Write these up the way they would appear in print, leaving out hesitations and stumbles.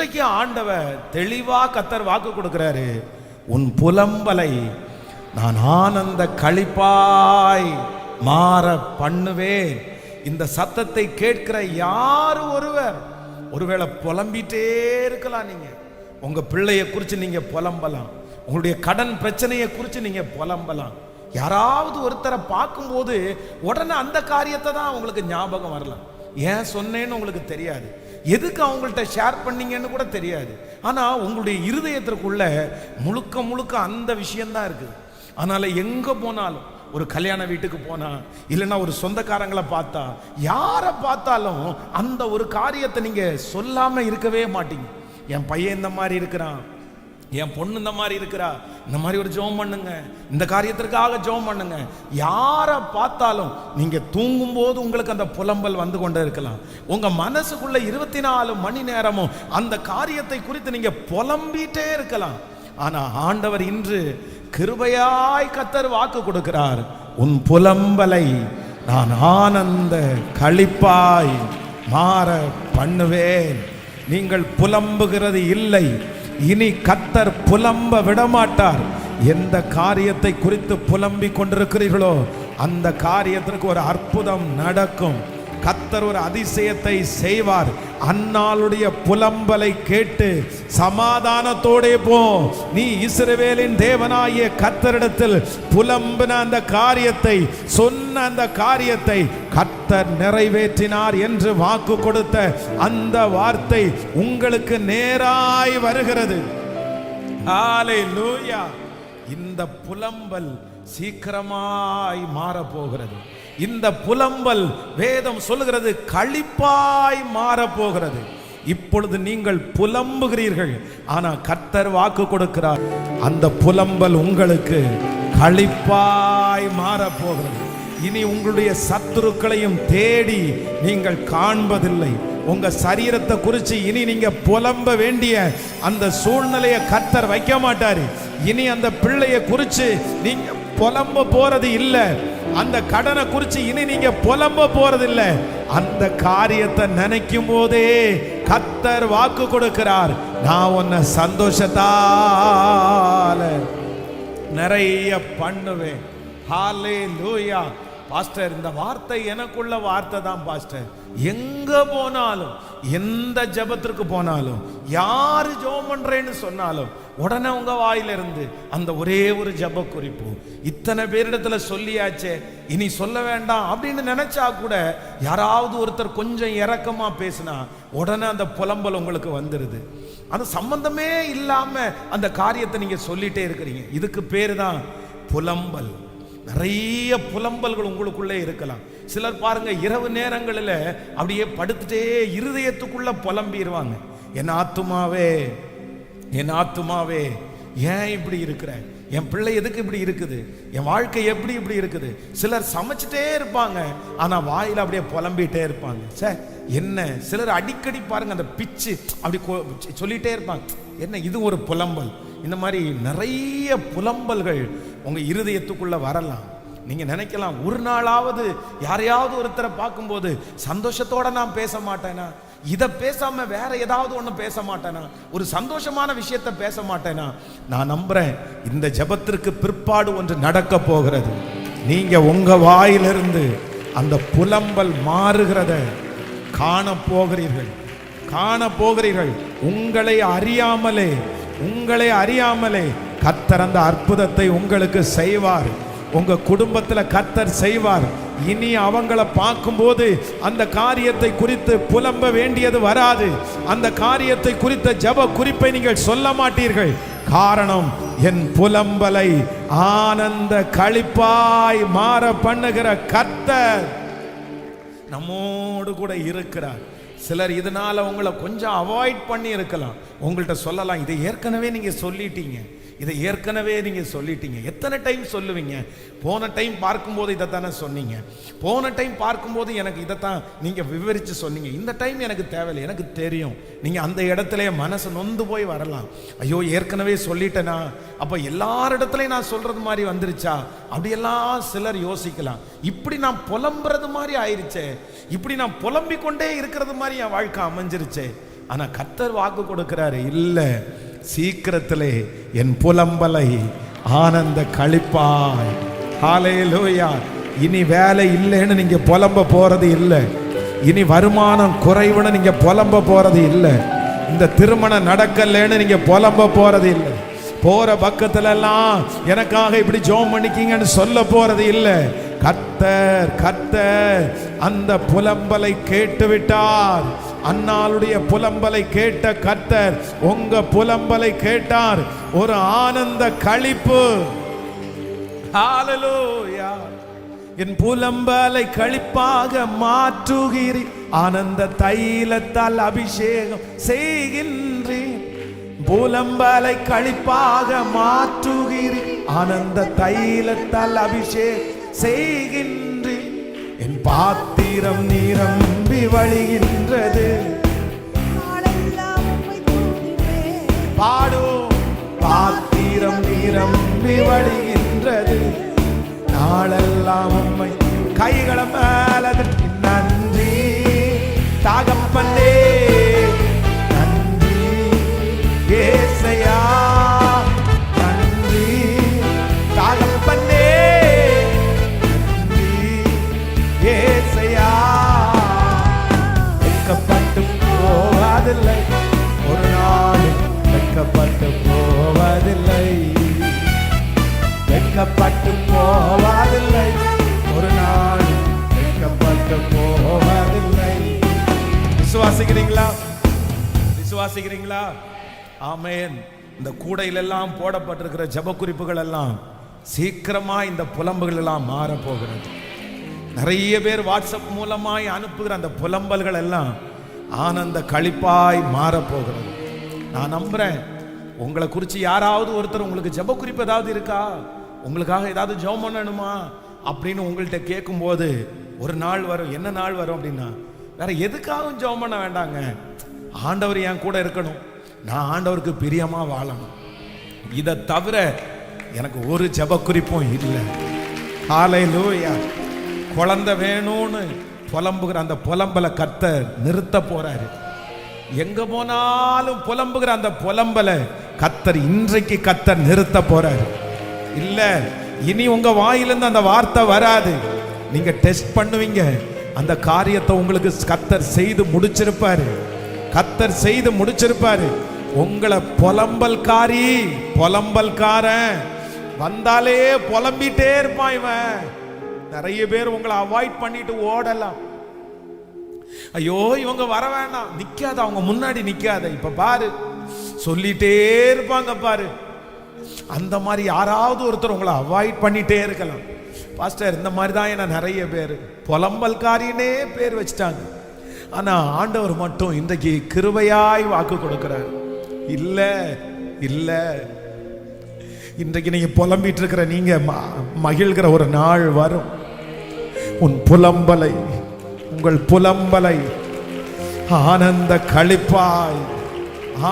இன்றைக்கு ஆண்டவர் தெளிவா கர்த்தர் வாக்கு கொடுக்கிறாரு, உன் புலம்பலை நான் ஆனந்த களிப்பாய் மாற பண்ணுவேன். இந்த சத்தத்தை கேட்கிற யாரு ஒருவேளை புலம்பிட்டே இருக்கலாம். நீங்க உங்க பிள்ளைய குறித்து நீங்க புலம்பலாம், உங்களுடைய கடன் பிரச்சனையை குறித்து நீங்க புலம்பலாம். யாராவது ஒருத்தரை பார்க்கும்போது உடனே அந்த காரியத்தை தான் உங்களுக்கு ஞாபகம் வரலாம். ஏன் சொன்னேன்னு உங்களுக்கு தெரியாது, எதுக்கு அவங்கள்ட்ட ஷேர் பண்ணீங்கன்னு கூட தெரியாது. ஆனா உங்களுடைய இருதயத்திற்குள்ள முழுக்க முழுக்க அந்த விஷயம்தான் இருக்குது. அதனால எங்க போனாலும், ஒரு கல்யாண வீட்டுக்கு போனா, இல்லைன்னா ஒரு சொந்தக்காரங்களை பார்த்தா, யாரை பார்த்தாலும் அந்த ஒரு காரியத்தை நீங்க சொல்லாம இருக்கவே மாட்டீங்க. என் பையன் இந்த மாதிரி இருக்கிறான், என் பொண்ணு இந்த மாதிரி இருக்கிறா, இந்த மாதிரி ஒரு ஜெபம் பண்ணுங்க, இந்த காரியத்திற்காக ஜெபம் பண்ணுங்க. யாரை பார்த்தாலும் நீங்க தூங்கும் போது உங்களுக்கு அந்த புலம்பல் வந்து கொண்டே இருக்கலாம். உங்க மனசுக்குள்ள 24 மணி நேரமும் அந்த காரியத்தை குறித்து நீங்க புலம்பிட்டே இருக்கலாம். ஆனா ஆண்டவர் இன்று கிருபையாய் கர்த்தர் வாக்கு கொடுக்கிறார், உன் புலம்பலை நான் ஆனந்த களிப்பாய் மாற பண்ணுவேன். நீங்கள் புலம்புகிறது இல்லை, இனி கர்த்தர் புலம்ப விடமாட்டார். எந்த காரியத்தை குறித்து புலம்பிக் கொண்டிருக்கிறீர்களோ அந்த காரியத்திற்கு ஒரு அற்புதம் நடக்கும். கர்த்தர் ஒரு அதிசயத்தை செய்வார். அன்னாளுடைய புலம்பலை கேட்டு சமாதானத்தோடே போ. நீ இஸ்ரவேலின் தேவனாகிய கர்த்தரிடத்தில் புலம்பின அந்த காரியத்தை, சொன்ன அந்த காரியத்தை கர்த்தர் நிறைவேற்றினார் என்று வாக்கு கொடுத்த அந்த வார்த்தை உங்களுக்கு நேராய் வருகிறது. ஹல்லேலூயா. இந்த புலம்பல் சீக்கிரமாய் மாறப்போகிறது. இந்த புலம்பல் வேதம் சொல்லுகிறது களிப்பாய் மாறப்போகிறது. இப்பொழுது நீங்கள் புலம்புகிறீர்கள், ஆனா கர்த்தர் வாக்கு கொடுக்கிறார், அந்த புலம்பல் உங்களுக்கு களிப்பாய் மாறப்போகிறது. இனி உங்களுடைய சத்துருக்களையும் தேடி நீங்கள் காண்பதில்லை. உங்க சரீரத்தை குறித்து இனி நீங்க புலம்ப வேண்டிய அந்த சூழ்நிலையை கர்த்தர் வைக்க மாட்டாரு. இனி அந்த பிள்ளையை குறித்து நீங்க புலம்ப போறது இல்லை, அந்த கடனை குறித்து இனி நீங்க புலம்ப போறது இல்லை. அந்த காரியத்தை நினைக்கும் போதே கர்த்தர் வாக்கு கொடுக்கிறார், நான் உன்னை சந்தோஷத்தால நிறைய பண்ணுவேன். ஹல்லேலூயா. பாஸ்டர், இந்த வார்த்தை எனக்குள்ள வார்த்தை தான் பாஸ்டர். எங்க போனாலும், எந்த ஜெபத்திற்கு போனாலும், யாரு ஜெபம் பண்றேன்னு சொன்னாலும் உடனே உங்க வாயிலிருந்து அந்த ஒரே ஒரு ஜெப குறிப்பு, இத்தனை பேரிடத்துல சொல்லியாச்சே இனி சொல்ல வேண்டாம் அப்படின்னு நினைச்சா கூட யாராவது ஒருத்தர் கொஞ்சம் இரக்கமா பேசினா உடனே அந்த புலம்பல் உங்களுக்கு வந்துருது. அது சம்பந்தமே இல்லாம அந்த காரியத்தை நீங்க சொல்லிட்டே இருக்கிறீங்க. இதுக்கு பேரு தான் புலம்பல். நிறைய புலம்பல்கள் உங்களுக்குள்ளே இருக்கலாம். சிலர் பாருங்க, இரவு நேரங்களில் அப்படியே படுத்துட்டே இருதயத்துக்குள்ள புலம்பிடுவாங்க. என் ஆத்துமாவே, என் ஆத்துமாவே, ஏன் இப்படி இருக்கிற? என் பிள்ளை எதுக்கு இப்படி இருக்குது? என் வாழ்க்கை எப்படி இப்படி இருக்குது? சிலர் சமைச்சிட்டே இருப்பாங்க, ஆனா வாயில அப்படியே புலம்பிட்டே இருப்பாங்க. சார் என்ன? சிலர் அடிக்கடி பாருங்க அந்த பிச்சு அப்படி சொல்லிட்டே இருப்பாங்க. என்ன? இது ஒரு புலம்பல். இந்த மாதிரி நிறைய புலம்பல்கள் உங்க இருதயத்துக்குள்ள வரலாம். நீங்க நினைக்கலாம், ஒரு நாளாவது யாரையாவது ஒருத்தரை பார்க்கும்போது சந்தோஷத்தோட நான் பேச மாட்டேனா? இதை பேசாம வேற ஏதாவது ஒண்ணு பேச மாட்டேனா? ஒரு சந்தோஷமான விஷயத்தை பேச மாட்டேனா? நான் நம்புறேன், இந்த ஜெபத்திற்கு பிற்பாடு ஒன்று நடக்க போகிறது. நீங்க உங்க வாயிலிருந்து அந்த புலம்பல் மாறுகிறத காண போகிறீர்கள், காண போகிறீர்கள். உங்களை அறியாமலே கர்த்தர் அந்த அற்புதத்தை உங்களுக்கு செய்வார். உங்க குடும்பத்துல கர்த்தர் செய்வார். இனி அவங்கள பார்க்கும்போது அந்த காரியத்தை குறித்து புலம்ப வேண்டியது வராது. அந்த காரியத்தை குறித்த ஜெப குறிப்பை நீங்கள் சொல்ல மாட்டீர்கள். காரணம், என் புலம்பலை ஆனந்த களிப்பாய் மாற பண்ணுகிற கர்த்தர் நம்மோடு கூட இருக்கிறார். சிலர் இதனால உங்களை கொஞ்சம் அவாய்ட் பண்ணி இருக்கலாம். உங்கள்கிட்ட சொல்லலாம், இதை ஏற்கனவே நீங்க சொல்லிட்டீங்க, இதை ஏற்கனவே நீங்க சொல்லிட்டீங்க. எத்தனை டைம் சொல்லுவீங்க? போன டைம் பார்க்கும்போது இதைத்தானே சொன்னீங்க, போன டைம் பார்க்கும்போது எனக்கு இதைத்தான் நீங்க விவரிச்சு சொன்னீங்க, இந்த டைம் எனக்கு தேவையில்லை, எனக்கு தெரியும். நீங்க அந்த இடத்துல மனசு நொந்து போய் வரலாம். ஐயோ, ஏற்கனவே சொல்லிட்டேனா, அப்ப எல்லாரிடத்துலையும் நான் சொல்றது மாதிரி வந்துருச்சா? அப்படியெல்லாம் சிலர் யோசிக்கலாம். இப்படி நான் புலம்புறது மாதிரி ஆயிருச்சே, இப்படி நான் புலம்பிக் கொண்டே இருக்கிறது மாதிரி என் வாழ்க்கை அமைஞ்சிருச்சே. ஆனா கர்த்தர் வாக்கு கொடுக்கிறாரு, இல்ல சீக்கிரத்திலே என் புலம்பலை ஆனந்த களிப்பாய். ஹல்லேலூயா. இனி வேலை இல்லைன்னு நீங்க புலம்ப போறது இல்லை. இனி வருமானம் குறைவுன்னு நீங்க புலம்ப போறது இல்லை. இந்த திருமணம் நடக்கலன்னு நீங்க புலம்ப போறது இல்லை. போற பக்கத்துல எல்லாம் எனக்காக இப்படி ஜெபம் பண்ணிக்கீங்கன்னு சொல்ல போறது இல்லை. கர்த்தர் கர்த்தர் அந்த புலம்பலை கேட்டு விட்டார். அன்னாளுடைய புலம்பலை கேட்ட கர்த்தர் உங்க புலம்பலை கேட்டார். ஒரு ஆனந்த களிப்பு. ஹல்லேலூயா. என் புலம்பலை களிப்பாக மாற்றுகிறீர், ஆனந்த தைலத்தால் அபிஷேகம் செய்கின்றேன். புலம்பலை களிப்பாக மாற்றுகிறீர், ஆனந்த தைலத்தால் அபிஷேகம் செய்கின்றேன். என் பாத்திரம் நிரம்பி வழிகின்றது. பாடும் பாத்திரம் நிரம்பி வழிகின்றது. நாளெல்லாம் உம்மை கைகள மேல தட்டி நன்றி தகப்பனே, நன்றி ஏசையா, நன்றி தகப்பனே, நன்றி ஏசையா. வெட்கப்பட்டு போவதில்லை, ஒரு நாள் வெட்கப்பட்டு போவதில்லை. வெட்கப்பட்டு போவதில்லை, ஒரு நாள் வெட்கப்பட்டு போவதில்லை. விசுவாசிக்கிறீங்களா? விசுவாசிக்கிறீங்களா? ஆமென். இந்த கூடையிலெல்லாம் போடப்பட்டிருக்கிற ஜெப குறிப்புகள் எல்லாம் சீக்கிரமா இந்த புலம்புகள் எல்லாம் மாற போகிறது. நிறைய பேர் வாட்ஸ்அப் மூலமாய் அனுப்புகிற அந்த புலம்பல்கள் எல்லாம் ஆனந்த களிப்பாய் மாற போகிறது. நான் நம்புறேன். உங்களை குறித்து யாராவது ஒருத்தர் உங்களுக்கு ஜெப குறிப்பு ஏதாவது இருக்கா, உங்களுக்காக ஏதாவது ஜெபம் பண்ணணுமா அப்படின்னு உங்கள்கிட்ட கேட்கும்போது ஒரு நாள் வரும். என்ன நாள் வரும் அப்படின்னா, வேற எதுக்காகவும் ஜெபம் பண்ண வேண்டாங்க, ஆண்டவர் என் கூட இருக்கணும், நான் ஆண்டவருக்கு பிரியமா வாழணும், இதை தவிர எனக்கு ஒரு ஜெப குறிப்பும் இல்லை. ஹல்லேலூயா. குழந்தை வேணும்னு புலம்புகிற அந்த புலம்பலை கர்த்தர் நிறுத்த போறாரு. எங்க போனாலும் புலம்புகிற அந்த புலம்பலை கர்த்தர் இன்றைக்கு கர்த்தர் நிறுத்த போறாரு. இல்ல, இனி உங்க வாயிலிருந்து அந்த வார்த்தை வராது. நீங்க டெஸ்ட் பண்ணுவீங்க, அந்த காரியத்தை உங்களுக்கு கர்த்தர் செய்து முடிச்சிருப்பாரு. கர்த்தர் செய்து முடிச்சிருப்பாரு. உங்களை புலம்பல்காரி புலம்பல்காரன் வந்தாலே புலம்பிட்டே இருப்பான் இவன். நிறைய பேர் உங்களை அவாய்ட் பண்ணிட்டு ஓடலாம். ஐயோ இவங்க வர வேண்டாம், நிக்காத, அவங்க முன்னாடி நிக்காத, இப்ப பாரு சொல்லிட்டே இருப்பாங்க பாரு. அந்த மாதிரி யாராவது ஒருத்தர் உங்களை அவாய்ட் பண்ணிட்டே இருக்கலாம். பாஸ்டர், இந்த மாதிரி தான் என்ன நிறைய பேர் புலம்பல்காரினே பேர் வச்சுட்டாங்க. ஆனா ஆண்டவர் மட்டும் இன்றைக்கு கிருபையாய் வாக்கு கொடுக்கிறார். இல்ல இல்ல, இன்றைக்கு நீங்க புலம்பிட்டு இருக்கிற நீங்க மகிழ்கிற ஒரு நாள் வரும். உன் புலம்பலை, உங்கள் புலம்பலை ஆனந்த களிப்பாய்,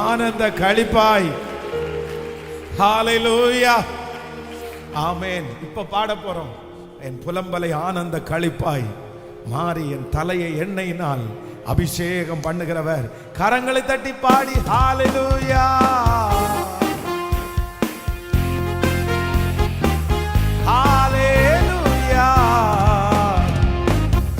ஆனந்த களிப்பாய். ஹல்லேலூயா. ஆமென். இப்ப பாட போறோம். என் புலம்பலை ஆனந்த களிப்பாய் மாறி என் தலையை எண்ணெயினால் அபிஷேகம் பண்ணுகிறவர். கரங்களை தட்டி பாடி ஹல்லேலூயா. ஹல்லேலூயா.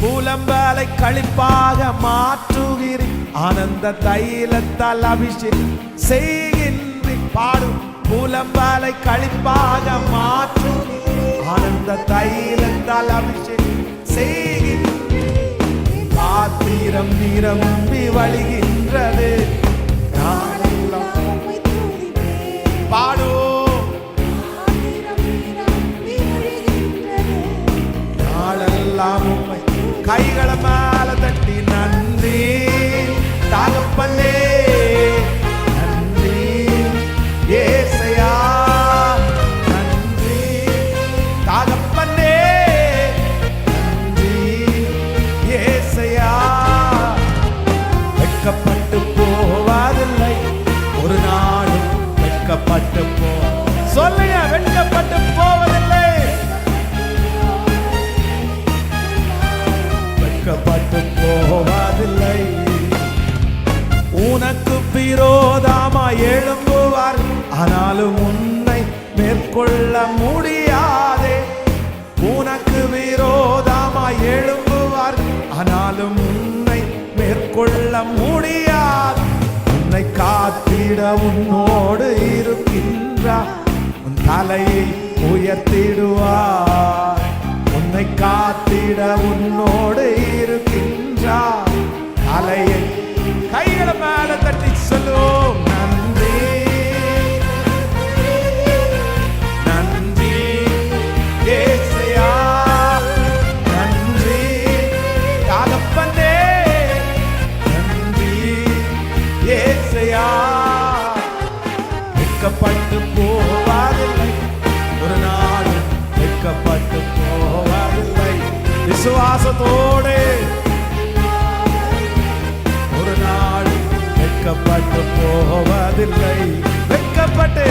புலம்பலை களிப்பாக மாற்றுகிறேன், ஆனந்த தைலத்தால் அபிஷேகம் செய்கின்றேன். பாடும் புலம்பலை களிப்பாக மாற்றுகிறேன், ஆனந்த தைலத்தால் அபிஷேகம் செய்கின்றேன். பாத்திரம் நிரம்பி வழிகின்றது. பாடும் நாளெல்லாம் உம்மை கைகளை மேல தட்டி நன்றி தகப்பனே, நன்றி ஏசையா, நன்றி தகப்பனே, நன்றி ஏசையா. வெட்கப்பட்டு போவதில்லை, ஒரு நாளும் வெட்கப்பட்டு போ. சொல்லுங்க, வெட்கப்பட்டு போவதில்லை, வெட்கப்பட்டு மேற்கொள்ள முடியாதே. உனக்கு விரோதமாய் எழும்புவார், ஆனாலும் உன்னை மேற்கொள்ள முடியாது. உன்னை காத்திட உன்னோடு இருக்கின்றார், உன் தலையை உயர்த்திடுவார். உன்னை காத்திட உன்னோடு இருக்கின்றார், தலையை கைகளை மேல தட்டி சொல்லுவோம். நன்றி நன்றி ஏசையா, நன்றி தகப்பனே, நன்றி ஏசையா. வெட்கப்பட்டு போவதில்லை, ஒரு நாள் வெட்கப்பட்டு போவதில்லை. விசுவாசத்தோடு ஒரு நாள் வெட்கப்பட்டு போவதில்லை. வெட்கப்பட்டு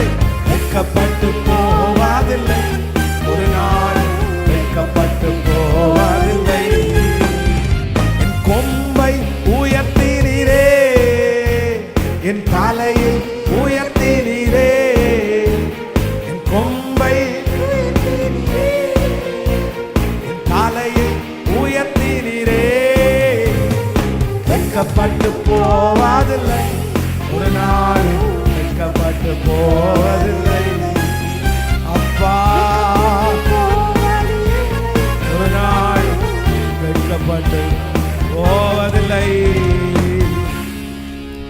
போவதில்லை, ஒரு நாள் வெட்கப்பட்டு போவதில்லை. என் கொம்பை உயர்த்தினீரே, என் தலையை உயர்த்தினீரே. என் கொம்பை என் தலையை உயர்த்தினீரே. வெட்கப்பட்டு போவதில்லை, ஒரு நாள் வெட்கப்பட்டு போவதில்லை. அப்பா ஒரு நாள் வெட்கப்பட்டு போவதில்லை.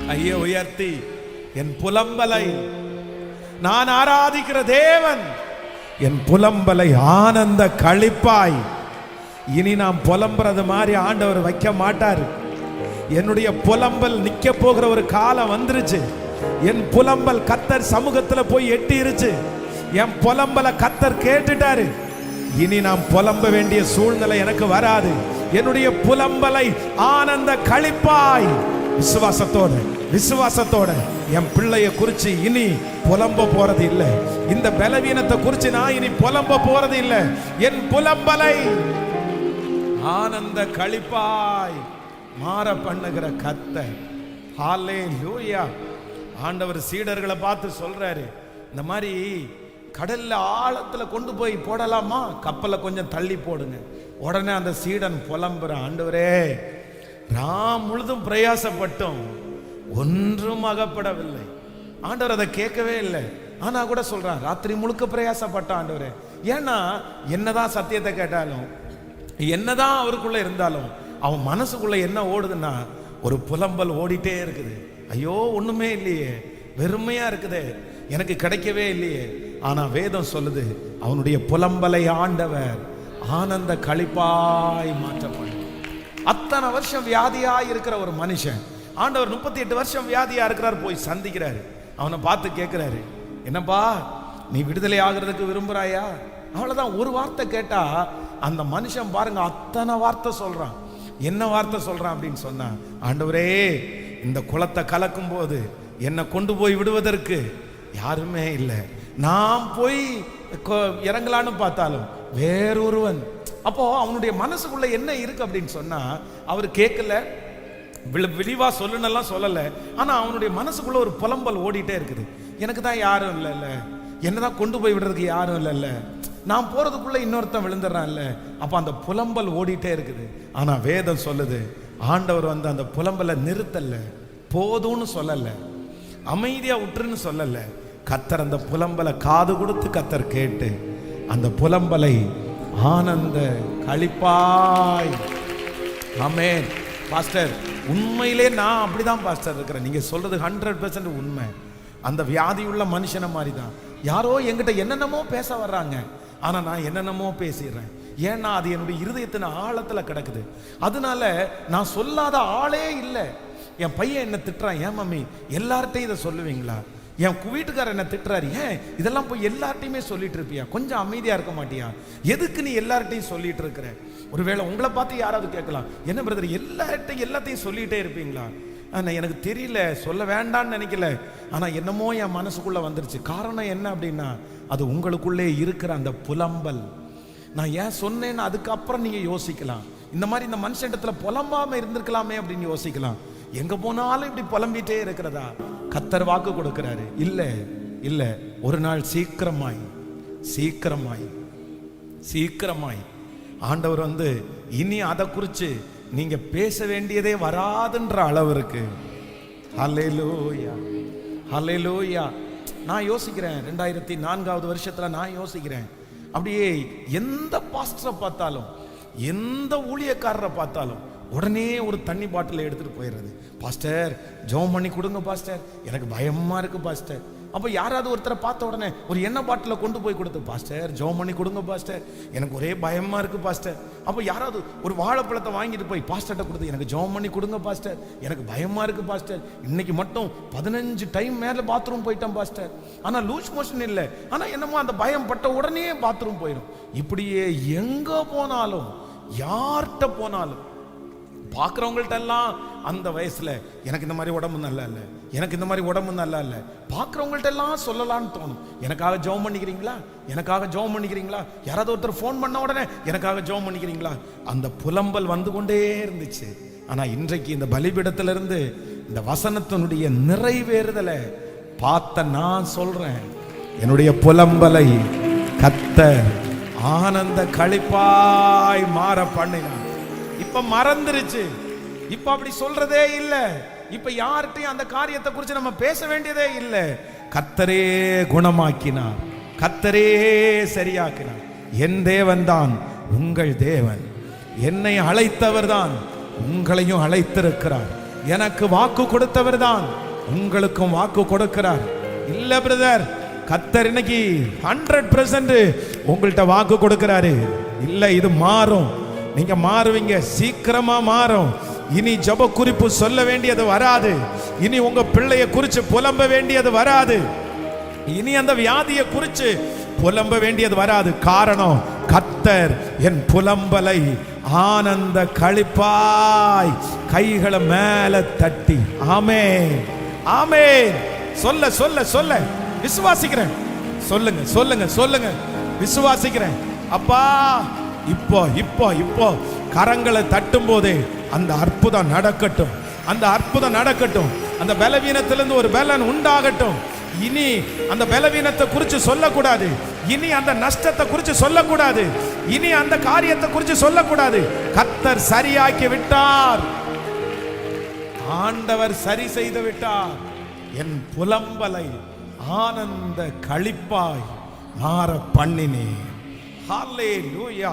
கையை உயர்த்தி என் புலம்பலை, நான் ஆராதிக்கிற தேவன் என் புலம்பலை ஆனந்த களிப்பாய். இனி நாம் புலம்புறது மாதிரி ஆண்டவர் வைக்க மாட்டார். என்னுடைய புலம்பல் நிக்க போகிற ஒரு காலம் வந்துருச்சு. என் புலம்பல் கர்த்தர் சமூகத்துல போய் எட்டிருச்சு. என் புலம்பலை கர்த்தர் கேட்டுட்டாரு. இனி நாம் புலம்ப வேண்டிய சூழ்நிலை எனக்கு வராது. என்னுடைய புலம்பலை ஆனந்த களிப்பாய். விசுவாசத்தோட என் பிள்ளைய குறிச்சு இனி புலம்ப போறது இல்லை. இந்த பலவீனத்தை குறிச்சு நான் இனி புலம்ப போறது இல்லை. என் புலம்பலை ஆனந்த களிப்பாய் மாற பண்ணுகிற கர்த்தர். ஹல்லேலூயா. ஆண்டவர் சீடர்களை பார்த்து சொல்றாரு, இந்த மாதிரி கடல்ல ஆழத்துல கொண்டு போய் போடலாமா, கப்பலை கொஞ்சம் தள்ளி போடுங்க. உடனே அந்த சீடன் புலம்புறான், ஆண்டவரே ராம் முழுதும் பிரயாசப்பட்டோம், ஒன்றும் அகப்படவில்லை. ஆண்டவர் அதை கேட்கவே இல்லை. ஆனா கூட சொல்றான், ராத்திரி முழுக்க பிரயாசப்பட்டான் ஆண்டவரே. ஏன்னா என்னதான் சத்தியத்தை கேட்டாலும், என்னதான் அவருக்குள்ள இருந்தாலும், அவன் மனசுக்குள்ள என்ன ஓடுதுன்னா ஒரு புலம்பல் ஓடிட்டே இருக்குது. ஐயோ ஒண்ணுமே இல்லையே, வெறுமையா இருக்குதே, எனக்கு கிடைக்கவே இல்லையே. ஆனா வேதம் சொல்லுது, அவனுடைய புலம்பலை ஆண்டவர் ஆனந்த களிப்பாய் மாற்றப்படும். அத்தனை வருஷம் வியாதியா இருக்கிற ஒரு மனுஷன் ஆண்டவர் 38 வருஷம் வியாதியா இருக்கிறார், போய் சந்திக்கிறாரு. அவனை பார்த்து கேட்கிறாரு, என்னப்பா நீ விடுதலை ஆகிறதுக்கு விரும்புறாயா? அவ்வளவுதான். ஒரு வார்த்தை கேட்டா அந்த மனுஷன் பாருங்க அத்தனை வார்த்தை சொல்றான். என்ன வார்த்தை சொல்றான் அப்படின்னு சொன்னா, ஆண்டவரே இந்த குளத்தை கலக்கும் போது என்னை கொண்டு போய் விடுவதற்கு யாருமே இல்லை. நான் போய் இறங்கலான்னு பார்த்தாலும் வேறொருவன். அப்போ அவனுடைய மனசுக்குள்ள என்ன இருக்கு அப்படின்னு சொன்னா, அவர் கேட்கல, விரிவா சொல்லணும்லாம் சொல்லல. ஆனா அவனுடைய மனசுக்குள்ள ஒரு புலம்பல் ஓடிட்டே இருக்குது. எனக்கு தான் யாரும் இல்லைல்ல, என்னதான் கொண்டு போய் விடுறதுக்கு யாரும் இல்லைல்ல, நான் போறதுக்குள்ள இன்னொருத்தன் விழுந்துடுறான் இல்ல. அப்ப அந்த புலம்பல் ஓடிட்டே இருக்குது. ஆனா வேதம் சொல்லுது, ஆண்டவர் வந்து அந்த புலம்பலை நிறுத்தல, போதும்னு சொல்லல, அமைதியா விட்டுருன்னு சொல்லல. கர்த்தர் அந்த புலம்பலை காது கொடுத்து கர்த்தர் கேட்டு அந்த புலம்பலை ஆனந்த களிப்பாய். ஆமென். பாஸ்டர் உண்மையிலே நான் அப்படிதான் பாஸ்டர் இருக்கிறேன். நீங்க சொல்றது 100% உண்மை. அந்த வியாதி உள்ள மனுஷனை மாதிரி தான். யாரோ என்கிட்ட என்னென்னமோ பேச வர்றாங்க, ஆனா நான் என்னென்னமோ பேசிடுறேன். ஏன்னா அது என்னுடைய இருதயத்தின் ஆழத்துல கிடக்குது. அதனால நான் சொல்லாத ஆளே இல்லை. என் பையன் என்ன திட்டுறான், ஏன் மம்மி எல்லார்ட்டையும் இதை சொல்லுவீங்களா? என் வீட்டுக்காரர் என்ன திட்டுறாரு, ஏன் இதெல்லாம் போய் எல்லார்ட்டையுமே சொல்லிட்டு இருப்பியா? கொஞ்சம் அமைதியா இருக்க மாட்டியா? எதுக்கு நீ எல்லார்ட்டையும் சொல்லிட்டு இருக்கிற? ஒருவேளை உங்களை பார்த்து யாராவது கேட்கலாம், என்ன பிரதர் எல்லாத்தையும் சொல்லிட்டே இருப்பீங்களா? எனக்கு தெரியல, சொல்ல வேண்டான்னு நினைக்கல, ஆனா என்னமோ என் மனசுக்குள்ள வந்துருச்சு. காரணம் என்ன அப்படின்னா, அது உங்களுக்குள்ளே இருக்கிற அந்த புலம்பல். நான் ஏன் சொன்னேன்னு அதுக்கப்புறம் நீங்க யோசிக்கலாம். இந்த மாதிரி இந்த மனுஷத்துல புலம்பாம இருந்திருக்கலாமே அப்படின்னு யோசிக்கலாம். எங்க போனாலும் இப்படி புலம்பிட்டே இருக்கிறதா? கர்த்தர் வாக்கு கொடுக்கிறாரு, இல்ல இல்ல, ஒரு நாள் சீக்கிரமாய் சீக்கிரமாய் சீக்கிரமாய் ஆண்டவர் இனி அதை குறித்து நீங்க பேச வேண்டியதே வராதுன்ற அளவு இருக்கு. ஹல்லேலூயா, ஹல்லேலூயா. நான் யோசிக்கிறேன், 2004 வருஷத்துல நான் யோசிக்கிறேன், அப்படியே எந்த பாஸ்டரை பார்த்தாலும், எந்த ஊழியக்காரரை பார்த்தாலும் உடனே ஒரு தண்ணி பாட்டில் எடுத்துட்டு போயிடுறது. பாஸ்டர் ஜெபம் பண்ணி கொடுங்க பாஸ்டர், எனக்கு பயமா இருக்கு பாஸ்டர். அப்போ யாராவது ஒருத்தரை பார்த்த உடனே ஒரு எண்ணெய் பாட்டில் கொண்டு போய் கொடுத்து, பாஸ்டர் ஜெபம் பண்ணி கொடுங்க பாஸ்டர், எனக்கு ஒரே பயமா இருக்கு பாஸ்டர். அப்போ யாராவது ஒரு வாழைப்பழத்தை வாங்கிட்டு போய் பாஸ்டர்கிட்ட கொடுத்து, எனக்கு ஜெபம் பண்ணி கொடுங்க பாஸ்டர், எனக்கு பயமா இருக்கு பாஸ்டர், இன்னைக்கு மட்டும் 15 டைம் மேலே பாத்ரூம் போயிட்டேன் பாஸ்டர், ஆனால் லூஸ் மோஷன் இல்லை, ஆனால் என்னமோ அந்த பயம் பட்ட உடனே பாத்ரூம் போயிடும். இப்படியே எங்க போனாலும் யார்கிட்ட போனாலும் பார்க்குறவங்கள்ட்ட எல்லாம் அந்த வயசுல எனக்கு இந்த மாதிரி உடம்பு நல்லா இல்லை, எனக்கு இந்த மாதிரி உடம்பு நல்லா இல்லை, பார்க்குறவங்கள்ட்ட எல்லாம் சொல்லலான்னு தோணும். எனக்காக ஜெபம் பண்ணிக்கிறீங்களா, எனக்காக ஜெபம் பண்ணிக்கிறீங்களா, யாராவது ஒருத்தர் ஃபோன் பண்ண உடனே எனக்காக ஜெபம் பண்ணிக்கிறீங்களா, அந்த புலம்பல் வந்து கொண்டே இருந்துச்சு. ஆனால் இன்றைக்கு இந்த பலிபீடத்திலிருந்து இந்த வசனத்தினுடைய நிறைவேறுதலை பார்த்த நான் சொல்றேன், என்னுடைய புலம்பலை கர்த்தர் ஆனந்த களிப்பாய் மாற பண்ணினார். இப்ப மறந்துருச்சு, இப்ப அப்படி சொல்றதே இல்லை, இப்ப யார்கிட்டையும் அந்த காரியத்தை குறித்து நம்ம பேச வேண்டியதே இல்லை. கர்த்தரே குணமாக்கினார், கர்த்தரே சரியாக்கினார். என் தேவன் தான் உங்கள் தேவன், என்னை அழைத்தவர் தான் உங்களையும் அழைத்திருக்கிறார், எனக்கு வாக்கு கொடுத்தவர் தான் உங்களுக்கும் வாக்கு கொடுக்கிறார். இல்ல பிரதர், கர்த்தர் இன்னைக்கு 100% உங்கள்கிட்ட வாக்கு கொடுக்கிறாரு. இல்ல இது மாறும், நீங்க மாறுவீங்க, சீக்கிரமா மாறும். இனி ஜெப குறிப்பு சொல்ல வேண்டியது வராது, இனி உங்க பிள்ளைய குறித்து புலம்ப வேண்டியது வராது, இனி அந்த வியாதியை குறித்து புலம்ப வேண்டியது வராது. காரணம், கர்த்தர் என் புலம்பலை ஆனந்த களிப்பாய் கைகளை மேல தட்டி ஆமென் ஆமென் சொல்ல சொல்ல சொல்ல விசுவாசிக்கிறேன். சொல்லுங்க சொல்லுங்க சொல்லுங்க, விசுவாசிக்கிறேன். அப்பா இப்போ இப்போ இப்போ கரங்களை தட்டும் போதே அந்த அற்புதம் நடக்கட்டும், அந்த அற்புதம் நடக்கட்டும், அந்த பலவீனத்திலிருந்து ஒரு பலன் உண்டாகட்டும். இனி அந்த பலவீனத்தை குறித்து சொல்லக்கூடாது, இனி அந்த நஷ்டத்தை குறித்து சொல்லக்கூடாது, இனி அந்த காரியத்தை குறித்து சொல்லக்கூடாது. கர்த்தர் சரியாக்கி விட்டார், ஆண்டவர் சரி செய்து விட்டார். என் புலம்பலை ஆனந்த களிப்பாய் மாற பண்ணினேன். ஹல்லேலூயா.